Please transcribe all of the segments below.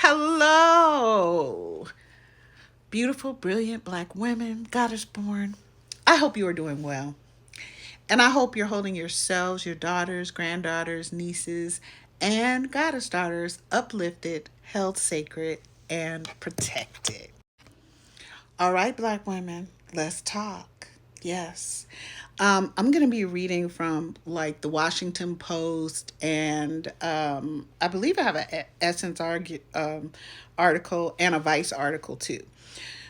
Hello, beautiful, brilliant black women, goddess born. I hope you are doing well. And I hope you're holding yourselves, your daughters, granddaughters, nieces, and goddess daughters uplifted, held sacred, and protected. All right, black women, let's talk. Yes. I'm going to be reading from like the Washington Post, and I believe I have an article and a Vice article too,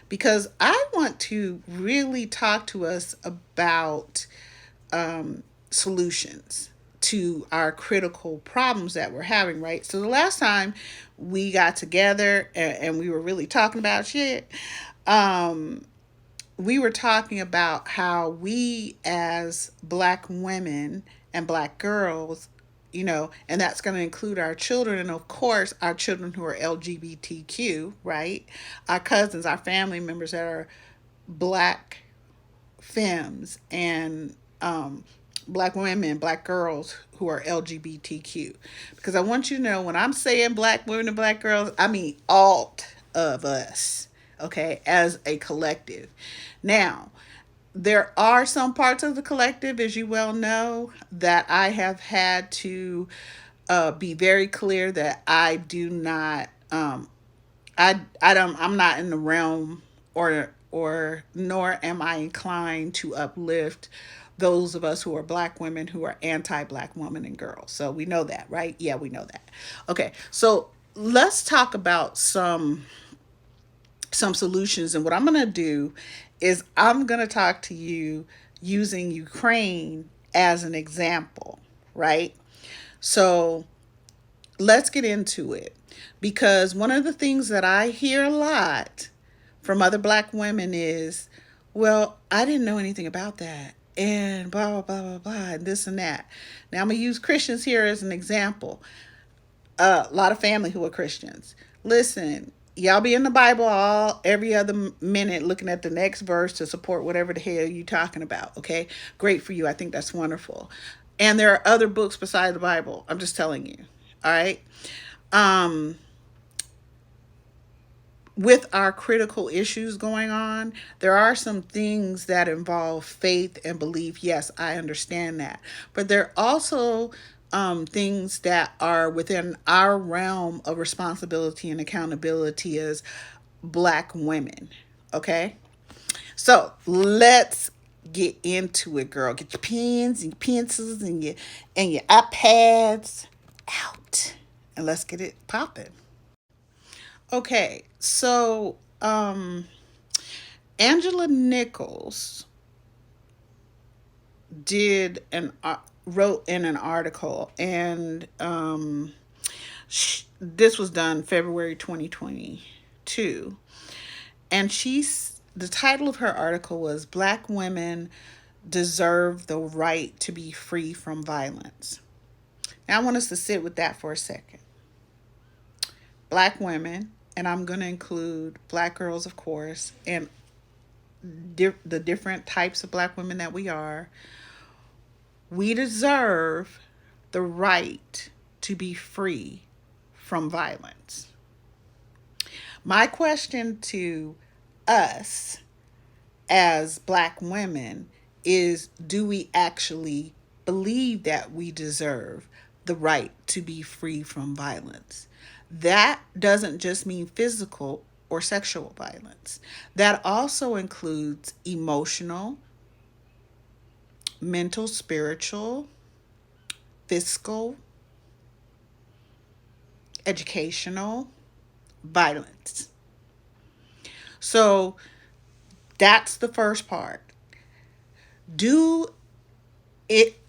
because I want to really talk to us about solutions to our critical problems that we're having, right? So the last time we got together and we were really talking about shit, um, we were talking about how we as black women and black girls, and that's going to include our children and of course our children who are LGBTQ, right? Our cousins, our family members that are black femmes and black women, black girls who are LGBTQ. Because I want you to know when I'm saying black women and black girls, I mean all of us, okay, as a collective. Now, there are some parts of the collective, as you well know, that I have had to be very clear that I do not, I'm not in the realm or nor am I inclined to uplift those of us who are black women who are anti-black women and girls. So we know that, right? Yeah, we know that. Okay, so let's talk about some solutions. And what I'm going to do is I'm going to talk to you using Ukraine as an example, right? So let's get into it. Because one of the things that I hear a lot from other black women is, well, I didn't know anything about that. And blah, blah, blah, blah, blah, and this and that. Now, I'm going to use Christians here as an example. A lot of family who are Christians. Listen, y'all be in the Bible all every other minute looking at the next verse to support whatever the hell you talking about. Okay, great for you. I think that's wonderful. And there are other books beside the Bible. I'm just telling you. All right. Um, with our critical issues going on, there are some things that involve faith and belief. Yes, I understand that. But there are also things that are within our realm of responsibility and accountability as black women. Okay? So let's get into it, girl. Get your pens and your pencils and your iPads out. And let's get it popping. Okay, so Angela Nichols did an wrote in an article, and this was done February 2022, and the title of her article was "Black Women Deserve the Right to be Free from Violence." Now I want us to sit with that for a second. Black women, and I'm going to include black girls, of course, and the different types of black women that we deserve the right to be free from violence. My question to us as black women is, do we actually believe that we deserve the right to be free from violence? That doesn't just mean physical or sexual violence. That also includes emotional, mental, spiritual, fiscal, educational violence. So that's the first part. Do it,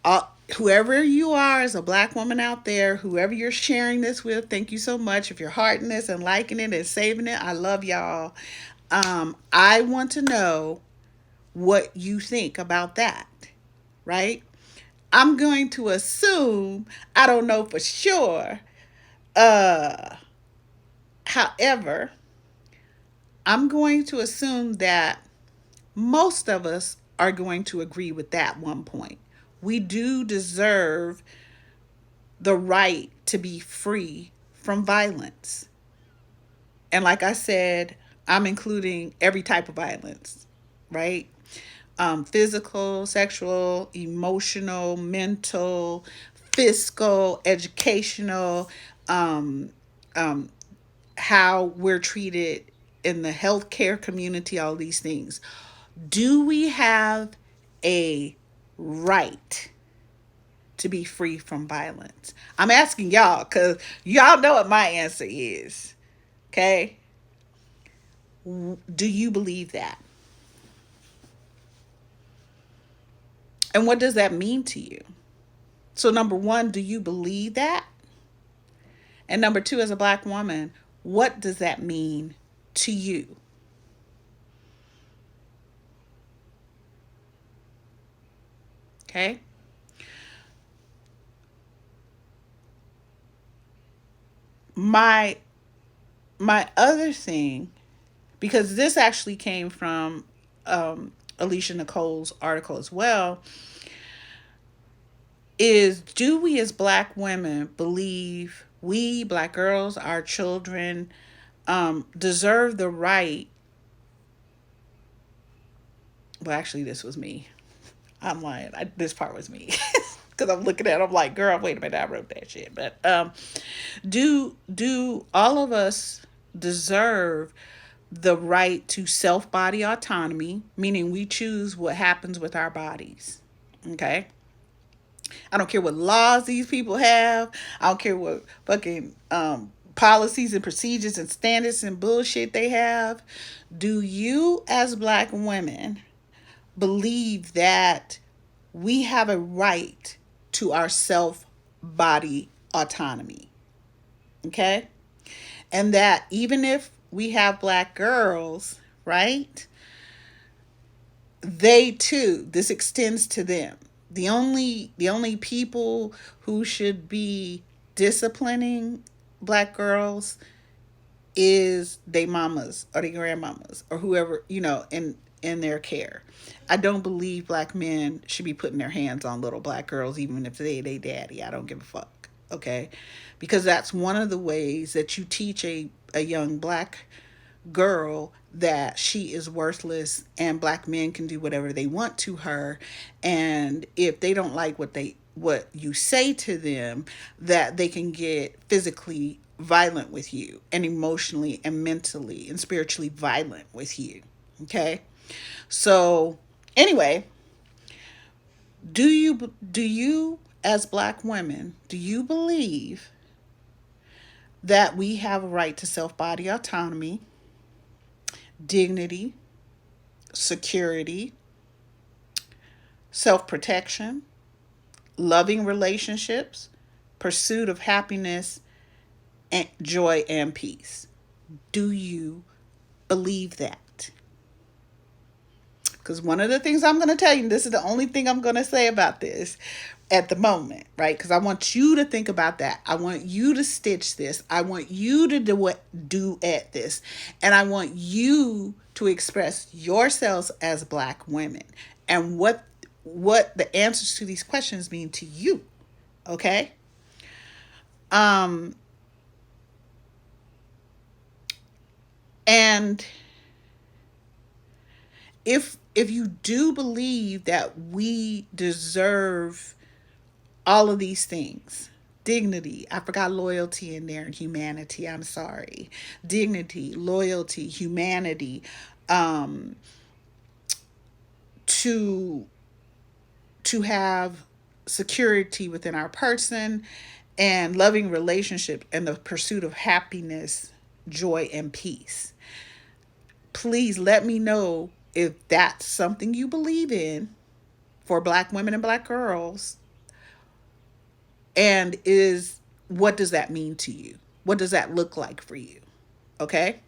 whoever you are as a black woman out there, whoever you're sharing this with, thank you so much. If you're hearting this and liking it and saving it, I love y'all. I want to know what you think about that, right? I'm going to assume, I don't know for sure. However, I'm going to assume that most of us are going to agree with that one point. We do deserve the right to be free from violence. And like I said, I'm including every type of violence, right? Physical, sexual, emotional, mental, fiscal, educational, um, um, how we're treated in the healthcare community, all these things. Do we have a right to be free from violence? I'm asking y'all because y'all know what my answer is. Okay. Do you believe that? And what does that mean to you? So, number one, do you believe that? And number two, as a black woman, what does that mean to you? Okay. My my other thing, because this actually came from Alicia Nicole's article as well, is do we as black women believe we, black girls, our children, deserve the right? Well, actually, this was me. I'm lying. This part was me. Because I'm looking at it, I'm like, girl, wait a minute, I wrote that shit. But do all of us deserve the right to self body autonomy, meaning we choose what happens with our bodies? Okay. I don't care what laws these people have. I don't care what fucking policies and procedures and standards and bullshit they have. Do you, as black women, believe that we have a right to our self body autonomy? Okay. And that even if we have black girls, right, they too, this extends to them. The only people who should be disciplining black girls is they mamas or they grandmamas or whoever, in their care. I don't believe black men should be putting their hands on little black girls, even if they daddy. I don't give a fuck. Okay. Because that's one of the ways that you teach a young black girl that she is worthless and black men can do whatever they want to her, and if they don't like what you say to them, that they can get physically violent with you and emotionally and mentally and spiritually violent with you. Okay. So anyway, do you as black women, do you believe that we have a right to self body autonomy, dignity, security, self protection, loving relationships, pursuit of happiness, and joy and peace? Do you believe that? Because one of the things I'm going to tell you, and this is the only thing I'm going to say about this at the moment, right? Because I want you to think about that. I want you to stitch this. I want you to do at this. And I want you to express yourselves as black women and what the answers to these questions mean to you. Okay? Um and if you do believe that we deserve all of these things, dignity, I forgot loyalty in there, and humanity, I'm sorry, dignity, loyalty, humanity, um to have security within our person, and loving relationship and the pursuit of happiness, joy and peace. Please let me know if that's something you believe in for black women and black girls, and is what does that mean to you? What does that look like for you? Okay?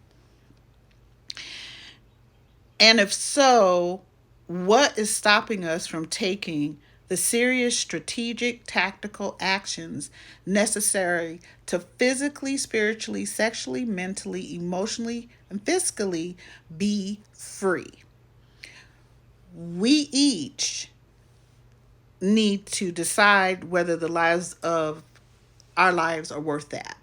And if so, what is stopping us from taking the serious strategic tactical actions necessary to physically, spiritually, sexually, mentally, emotionally, and fiscally be free? We each need to decide whether the lives of our lives are worth that.